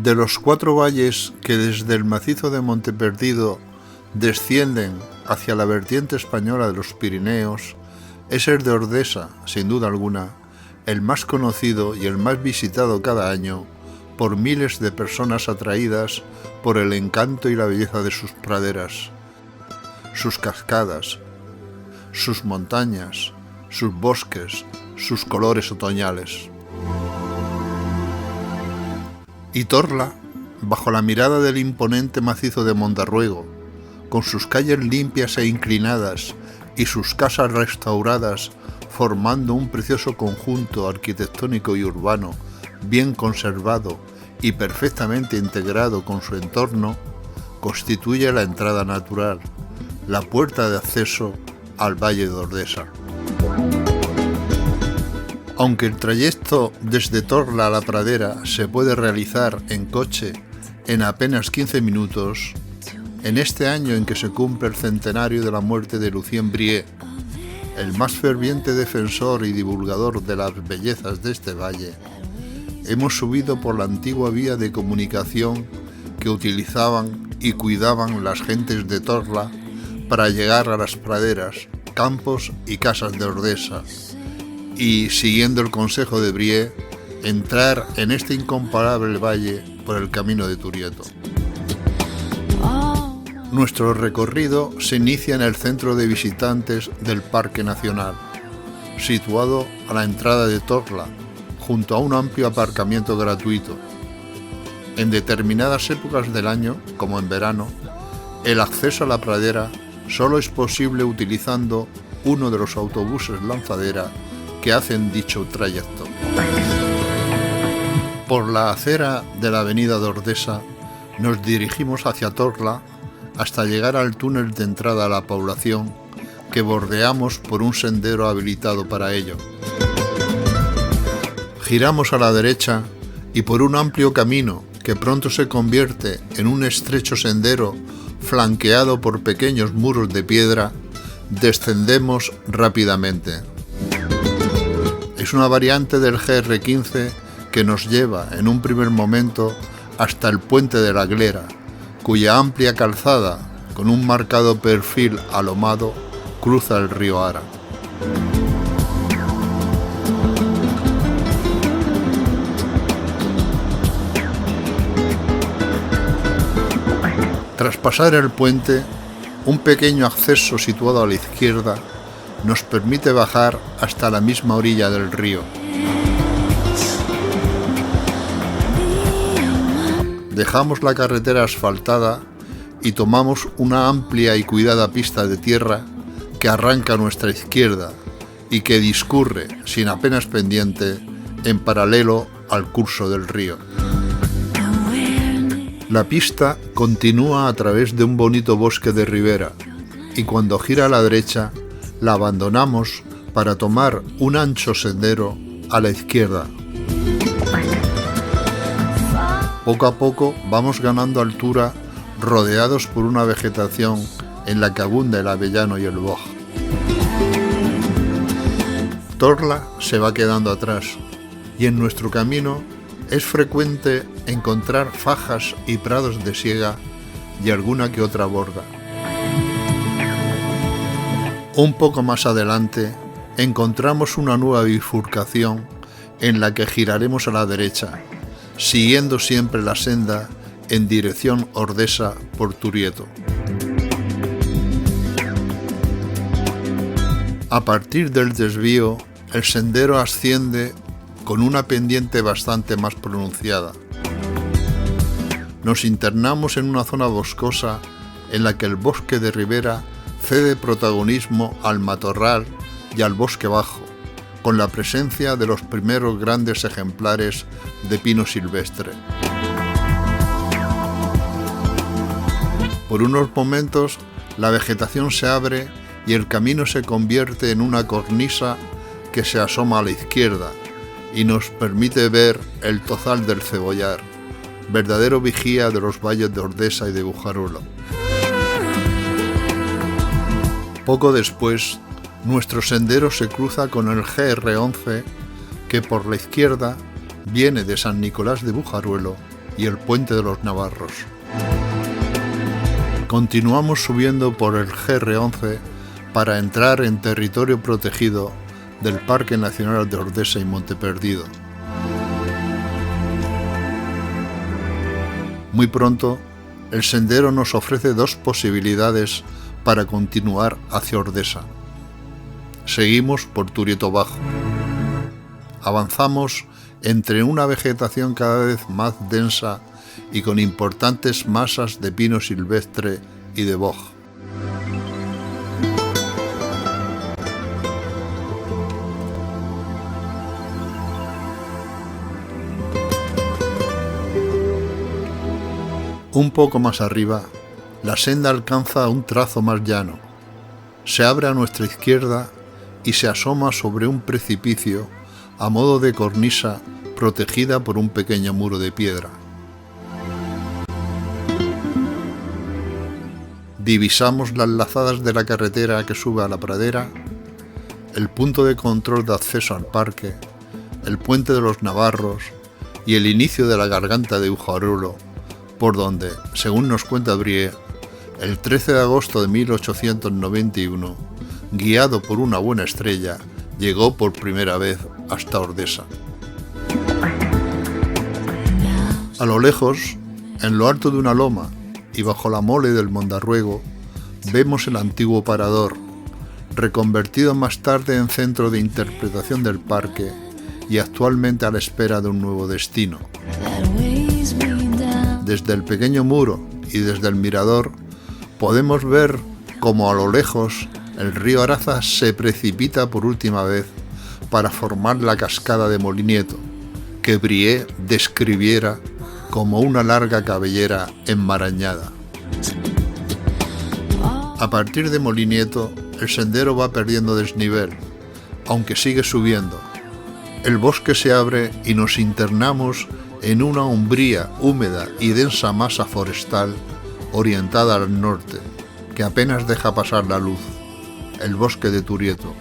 De los 4 valles que desde el macizo de Monteperdido descienden hacia la vertiente española de los Pirineos, es el de Ordesa, sin duda alguna, el más conocido y el más visitado cada año por miles de personas atraídas por el encanto y la belleza de sus praderas, sus cascadas, sus montañas, sus bosques, sus colores otoñales. Y Torla, bajo la mirada del imponente macizo de Mondarruego, con sus calles limpias e inclinadas y sus casas restauradas, formando un precioso conjunto arquitectónico y urbano, bien conservado y perfectamente integrado con su entorno, constituye la entrada natural, la puerta de acceso al Valle de Ordesa. Aunque el trayecto desde Torla a la pradera se puede realizar en coche en apenas 15 minutos, en este año en que se cumple el centenario de la muerte de Lucien Brie, el más ferviente defensor y divulgador de las bellezas de este valle, hemos subido por la antigua vía de comunicación que utilizaban y cuidaban las gentes de Torla para llegar a las praderas, campos y casas de Ordesa, y, siguiendo el consejo de Brie, entrar en este incomparable valle por el camino de Turieto. Nuestro recorrido se inicia en el centro de visitantes del Parque Nacional, situado a la entrada de Torla, junto a un amplio aparcamiento gratuito. En determinadas épocas del año, como en verano, el acceso a la pradera solo es posible utilizando uno de los autobuses lanzadera que hacen dicho trayecto. Por la acera de la avenida de Ordesa nos dirigimos hacia Torla hasta llegar al túnel de entrada a la población que bordeamos por un sendero habilitado para ello. Giramos a la derecha y por un amplio camino que pronto se convierte en un estrecho sendero flanqueado por pequeños muros de piedra, descendemos rápidamente. Es una variante del GR15 que nos lleva en un primer momento hasta el puente de la Glera, cuya amplia calzada, con un marcado perfil alomado, cruza el río Ara. Tras pasar el puente, un pequeño acceso situado a la izquierda nos permite bajar hasta la misma orilla del río. Dejamos la carretera asfaltada y tomamos una amplia y cuidada pista de tierra que arranca a nuestra izquierda y que discurre, sin apenas pendiente, en paralelo al curso del río. La pista continúa a través de un bonito bosque de ribera y cuando gira a la derecha la abandonamos para tomar un ancho sendero a la izquierda. Poco a poco vamos ganando altura rodeados por una vegetación en la que abunda el avellano y el boj. Torla se va quedando atrás y en nuestro camino es frecuente encontrar fajas y prados de siega y alguna que otra borda. Un poco más adelante encontramos una nueva bifurcación en la que giraremos a la derecha, siguiendo siempre la senda en dirección Ordesa por Turieto. A partir del desvío, el sendero asciende con una pendiente bastante más pronunciada. Nos internamos en una zona boscosa en la que el bosque de ribera cede protagonismo al matorral y al bosque bajo, con la presencia de los primeros grandes ejemplares de pino silvestre. Por unos momentos, la vegetación se abre y el camino se convierte en una cornisa que se asoma a la izquierda y nos permite ver el Tozal del Cebollar, verdadero vigía de los valles de Ordesa y de Bujaruelo. Poco después, nuestro sendero se cruza con el GR11 que por la izquierda viene de San Nicolás de Bujaruelo y el Puente de los Navarros. Continuamos subiendo por el GR11 para entrar en territorio protegido del Parque Nacional de Ordesa y Monte Perdido. Muy pronto, el sendero nos ofrece dos posibilidades para continuar hacia Ordesa. Seguimos por Turieto Bajo. Avanzamos entre una vegetación cada vez más densa y con importantes masas de pino silvestre y de boj. Un poco más arriba, la senda alcanza un trazo más llano. Se abre a nuestra izquierda y se asoma sobre un precipicio a modo de cornisa protegida por un pequeño muro de piedra. Divisamos las lazadas de la carretera que sube a la pradera, el punto de control de acceso al parque, el Puente de los Navarros y el inicio de la garganta de Ujarulo, por donde, según nos cuenta Brie, el 13 de agosto de 1891, guiado por una buena estrella, llegó por primera vez hasta Ordesa. A lo lejos, en lo alto de una loma y bajo la mole del Mondarruego, vemos el antiguo parador, reconvertido más tarde en centro de interpretación del parque y actualmente a la espera de un nuevo destino. Desde el pequeño muro y desde el mirador podemos ver cómo a lo lejos el río Arazas se precipita por última vez para formar la cascada de Molinieto, que Brie describiera como una larga cabellera enmarañada. A partir de Molinieto, el sendero va perdiendo desnivel, aunque sigue subiendo. El bosque se abre y nos internamos en una umbría húmeda y densa masa forestal orientada al norte, que apenas deja pasar la luz, el bosque de Turieto,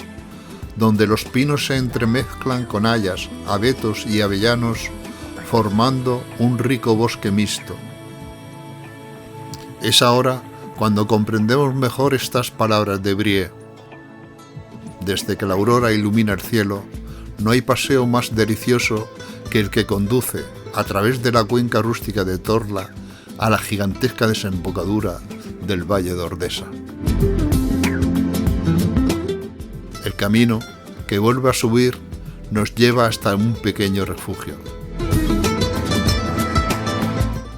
donde los pinos se entremezclan con hayas, abetos y avellanos, formando un rico bosque mixto. Es ahora cuando comprendemos mejor estas palabras de Brie. Desde que la aurora ilumina el cielo, no hay paseo más delicioso que el que conduce, a través de la cuenca rústica de Torla, a la gigantesca desembocadura del Valle de Ordesa. El camino, que vuelve a subir, nos lleva hasta un pequeño refugio.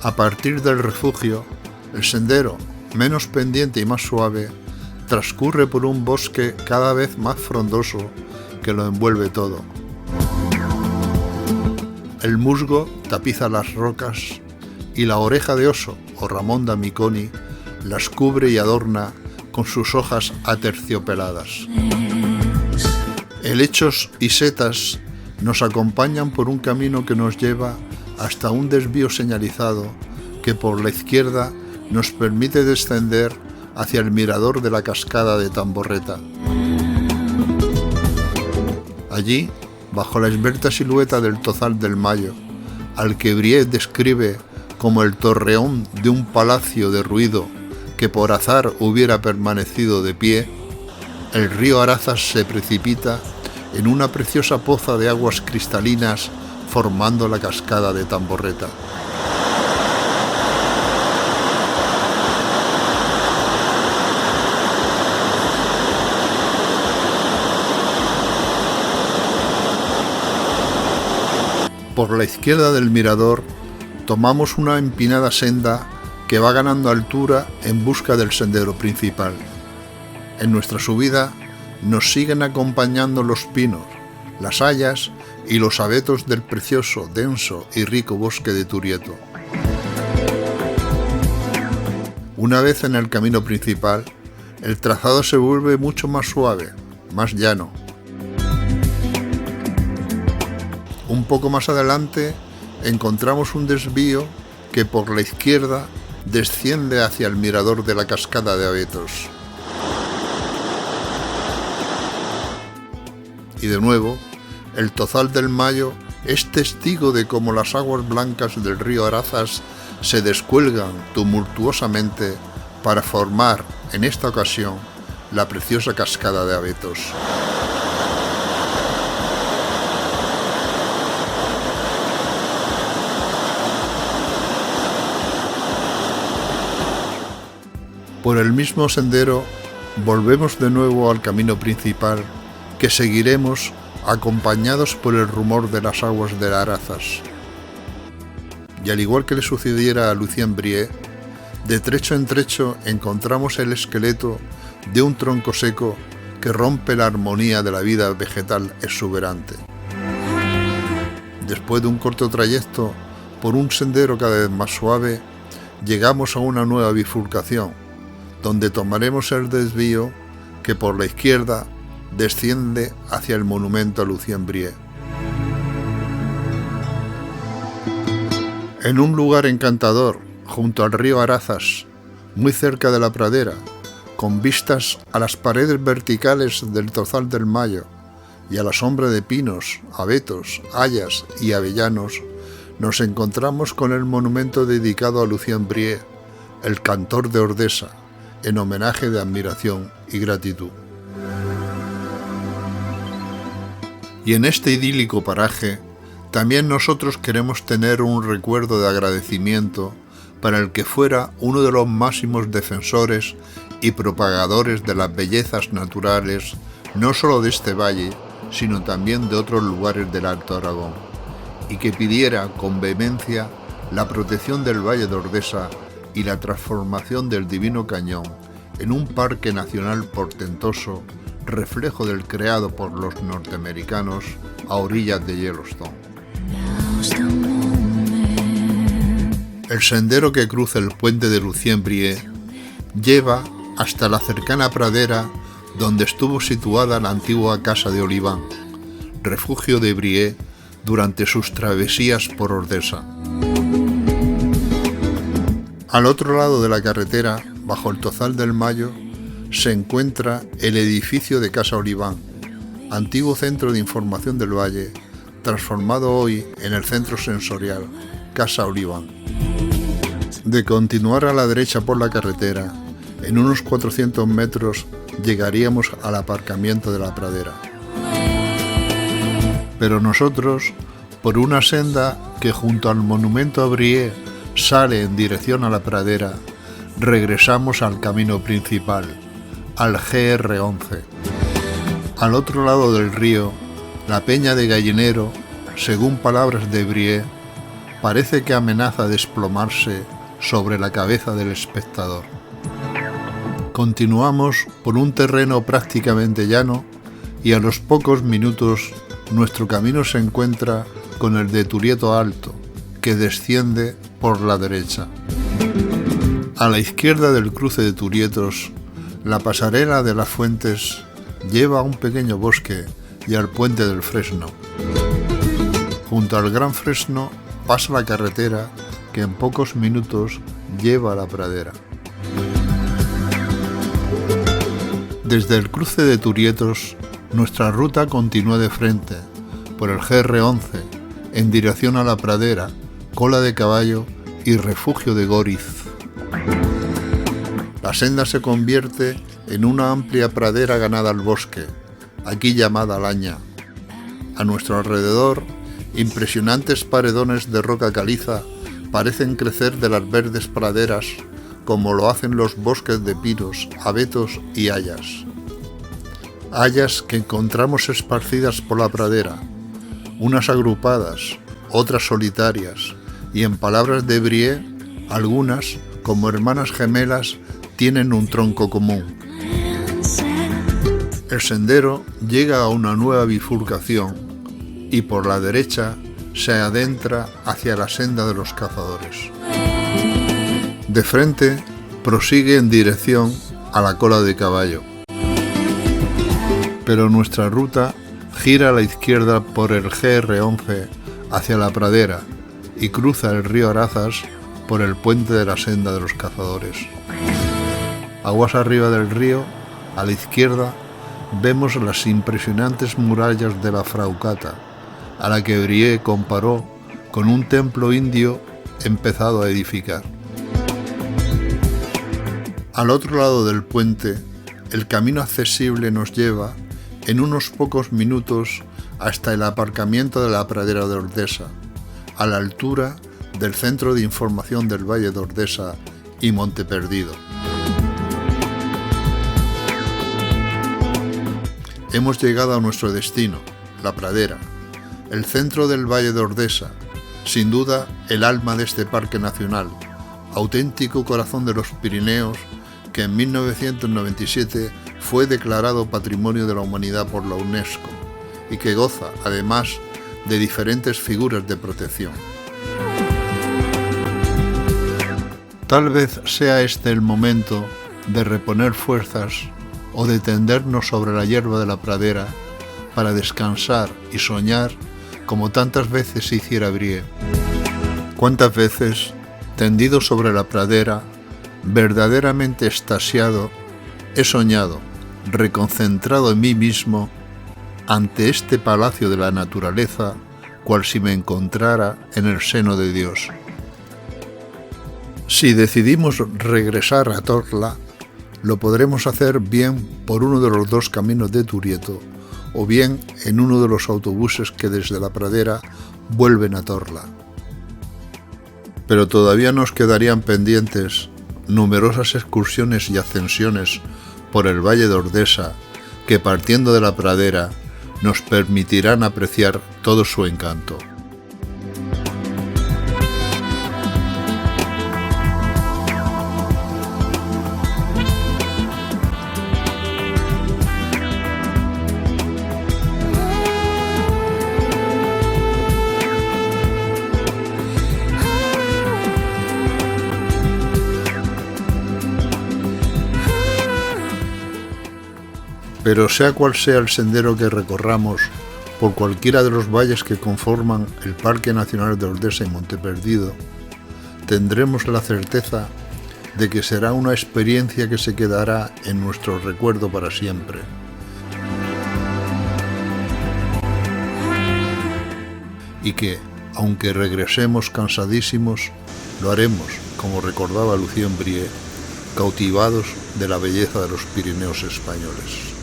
A partir del refugio, el sendero, menos pendiente y más suave, transcurre por un bosque cada vez más frondoso que lo envuelve todo. El musgo tapiza las rocas y la oreja de oso o Ramonda miconi las cubre y adorna con sus hojas aterciopeladas. Helechos y setas nos acompañan por un camino que nos lleva hasta un desvío señalizado que por la izquierda nos permite descender hacia el mirador de la cascada de Tamborreta. Allí, bajo la esbelta silueta del Tozal del Mayo, al que Brie describe como el torreón de un palacio derruido que por azar hubiera permanecido de pie, el río Arazas se precipita en una preciosa poza de aguas cristalinas formando la cascada de Tamborreta. Por la izquierda del mirador tomamos una empinada senda que va ganando altura en busca del sendero principal. En nuestra subida nos siguen acompañando los pinos, las hayas y los abetos del precioso, denso y rico bosque de Turieto. Una vez en el camino principal, el trazado se vuelve mucho más suave, más llano. Un poco más adelante encontramos un desvío que por la izquierda desciende hacia el mirador de la cascada de abetos. Y de nuevo, el Tozal del Mayo es testigo de cómo las aguas blancas del río Arazas se descuelgan tumultuosamente para formar, en esta ocasión, la preciosa cascada de Abetos. Por el mismo sendero volvemos de nuevo al camino principal que seguiremos acompañados por el rumor de las aguas de Arazas. Y al igual que le sucediera a Lucien Brie, de trecho en trecho encontramos el esqueleto de un tronco seco que rompe la armonía de la vida vegetal exuberante. Después de un corto trayecto por un sendero cada vez más suave, llegamos a una nueva bifurcación, donde tomaremos el desvío que por la izquierda desciende hacia el monumento a Lucien Brie. En un lugar encantador, junto al río Arazas, muy cerca de la pradera, con vistas a las paredes verticales del Tozal del Mayo y a la sombra de pinos, abetos, hayas y avellanos, nos encontramos con el monumento dedicado a Lucien Brie, el cantor de Ordesa, en homenaje de admiración y gratitud. Y en este idílico paraje, también nosotros queremos tener un recuerdo de agradecimiento para el que fuera uno de los máximos defensores y propagadores de las bellezas naturales, no solo de este valle, sino también de otros lugares del Alto Aragón, y que pidiera con vehemencia la protección del Valle de Ordesa y la transformación del Divino Cañón en un parque nacional portentoso, reflejo del creado por los norteamericanos a orillas de Yellowstone. El sendero que cruza el puente de Lucien Brie lleva hasta la cercana pradera donde estuvo situada la antigua casa de Oliván, refugio de Brie durante sus travesías por Ordesa. Al otro lado de la carretera, bajo el Tozal del Mayo, se encuentra el edificio de Casa Oliván, antiguo centro de información del valle, transformado hoy en el centro sensorial Casa Oliván. De continuar a la derecha por la carretera, en unos 400 metros llegaríamos al aparcamiento de la pradera. Pero nosotros, por una senda que junto al monumento a Brie sale en dirección a la pradera, regresamos al camino principal, al GR11. Al otro lado del río, la peña de Gallinero, según palabras de Brie, parece que amenaza desplomarse sobre la cabeza del espectador. Continuamos por un terreno prácticamente llano y a los pocos minutos nuestro camino se encuentra con el de Turieto Alto, que desciende por la derecha. A la izquierda del cruce de Turietos, la pasarela de las Fuentes lleva a un pequeño bosque y al puente del Fresno. Junto al Gran Fresno pasa la carretera que en pocos minutos lleva a la pradera. Desde el cruce de Turietos, nuestra ruta continúa de frente, por el GR11, en dirección a la pradera, Cola de Caballo y Refugio de Goriz. La senda se convierte en una amplia pradera ganada al bosque, aquí llamada Laña. A nuestro alrededor, impresionantes paredones de roca caliza parecen crecer de las verdes praderas como lo hacen los bosques de pinos, abetos y hayas. Hayas que encontramos esparcidas por la pradera, unas agrupadas, otras solitarias, y en palabras de Brie, algunas, como hermanas gemelas, tienen un tronco común. El sendero llega a una nueva bifurcación y por la derecha se adentra hacia la senda de los cazadores. De frente prosigue en dirección a la Cola de Caballo. Pero nuestra ruta gira a la izquierda por el GR11 hacia la pradera y cruza el río Arazas por el puente de la senda de los cazadores. Aguas arriba del río, a la izquierda, vemos las impresionantes murallas de la Fraucata, a la que Brie comparó con un templo indio empezado a edificar. Al otro lado del puente, el camino accesible nos lleva en unos pocos minutos hasta el aparcamiento de la Pradera de Ordesa, a la altura del Centro de Información del Valle de Ordesa y Monte Perdido. Hemos llegado a nuestro destino, la Pradera, el centro del Valle de Ordesa, sin duda el alma de este parque nacional, auténtico corazón de los Pirineos, que en 1997 fue declarado Patrimonio de la Humanidad por la UNESCO y que goza, además, de diferentes figuras de protección. Tal vez sea este el momento de reponer fuerzas o de tendernos sobre la hierba de la pradera para descansar y soñar como tantas veces hiciera Brie. ¿Cuántas veces, tendido sobre la pradera, verdaderamente extasiado, he soñado, reconcentrado en mí mismo, ante este palacio de la naturaleza, cual si me encontrara en el seno de Dios? Si decidimos regresar a Torla, lo podremos hacer bien por uno de los dos caminos de Turieto o bien en uno de los autobuses que desde la pradera vuelven a Torla. Pero todavía nos quedarían pendientes numerosas excursiones y ascensiones por el Valle de Ordesa que, partiendo de la pradera, nos permitirán apreciar todo su encanto. Pero sea cual sea el sendero que recorramos por cualquiera de los valles que conforman el Parque Nacional de Ordesa y Monte Perdido, tendremos la certeza de que será una experiencia que se quedará en nuestro recuerdo para siempre. Y que, aunque regresemos cansadísimos, lo haremos, como recordaba Lucien Brie, cautivados de la belleza de los Pirineos españoles.